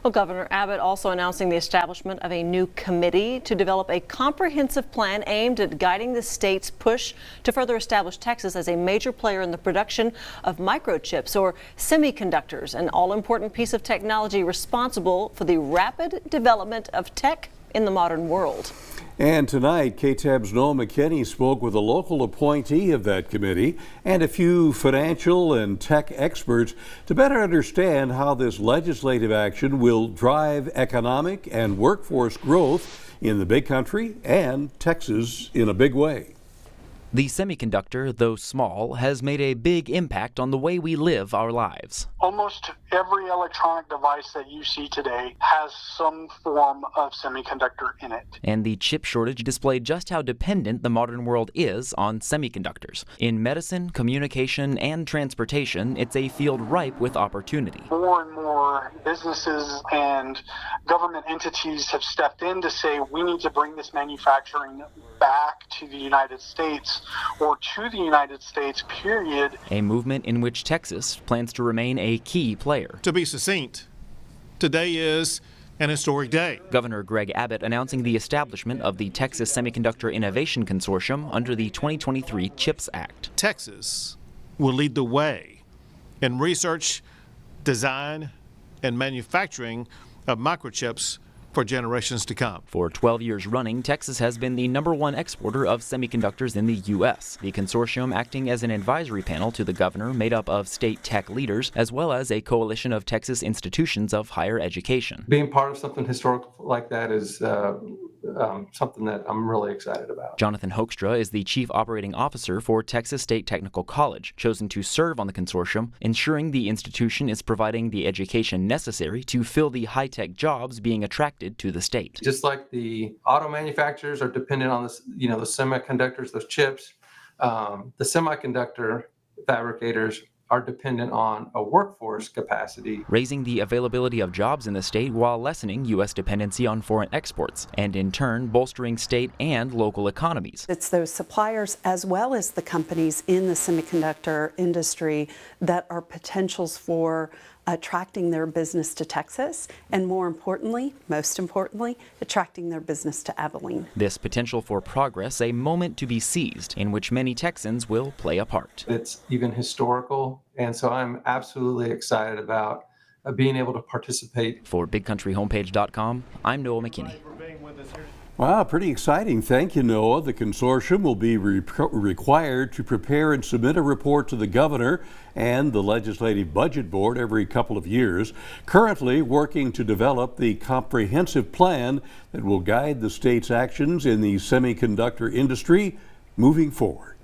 Well, Governor Abbott also announcing the establishment of a new committee to develop a comprehensive plan aimed at guiding the state's push to further establish Texas as a major player in the production of microchips or semiconductors, an all-important piece of technology responsible for the rapid development of tech in the modern world. And tonight, KTAB's Noah McKinney spoke with a local appointee of that committee and a few financial and tech experts to better understand how this legislative action will drive economic and workforce growth in the big country and Texas in a big way. The semiconductor, though small, has made a big impact on the way we live our lives. Almost every electronic device that you see today has some form of semiconductor in it. And the chip shortage displayed just how dependent the modern world is on semiconductors. In medicine, communication, and transportation, it's a field ripe with opportunity. More and more businesses and government entities have stepped in to say we need to bring this manufacturing back to the United States or to the United States, period. A movement in which Texas plans to remain a key player. To be succinct, today is an historic day. Governor Greg Abbott announcing the establishment of the Texas Semiconductor Innovation Consortium under the 2023 CHIPS Act. Texas will lead the way in research, design, and manufacturing of microchips for generations to come. For 12 years running, Texas has been the #1 exporter of semiconductors in the U.S. The consortium acting as an advisory panel to the governor made up of state tech leaders, as well as a coalition of Texas institutions of higher education. Being part of something historical like that is something that I'm really excited about. Jonathan Hoekstra is the Chief Operating Officer for Texas State Technical College, chosen to serve on the consortium, ensuring the institution is providing the education necessary to fill the high-tech jobs being attracted to the state. Just like the auto manufacturers are dependent on this, the semiconductors, those chips, the semiconductor fabricators are dependent on a workforce capacity. Raising the availability of jobs in the state while lessening U.S. dependency on foreign exports, and in turn bolstering state and local economies. It's those suppliers as well as the companies in the semiconductor industry that are potentials for attracting their business to Texas, and most importantly, attracting their business to Abilene. This potential for progress, a moment to be seized, in which many Texans will play a part. It's even historical, and so I'm absolutely excited about being able to participate. For BigCountryHomepage.com, I'm Noah McKinney. Wow, pretty exciting. Thank you, Noah. The consortium will be required to prepare and submit a report to the governor and the Legislative Budget Board every couple of years, currently working to develop the comprehensive plan that will guide the state's actions in the semiconductor industry moving forward.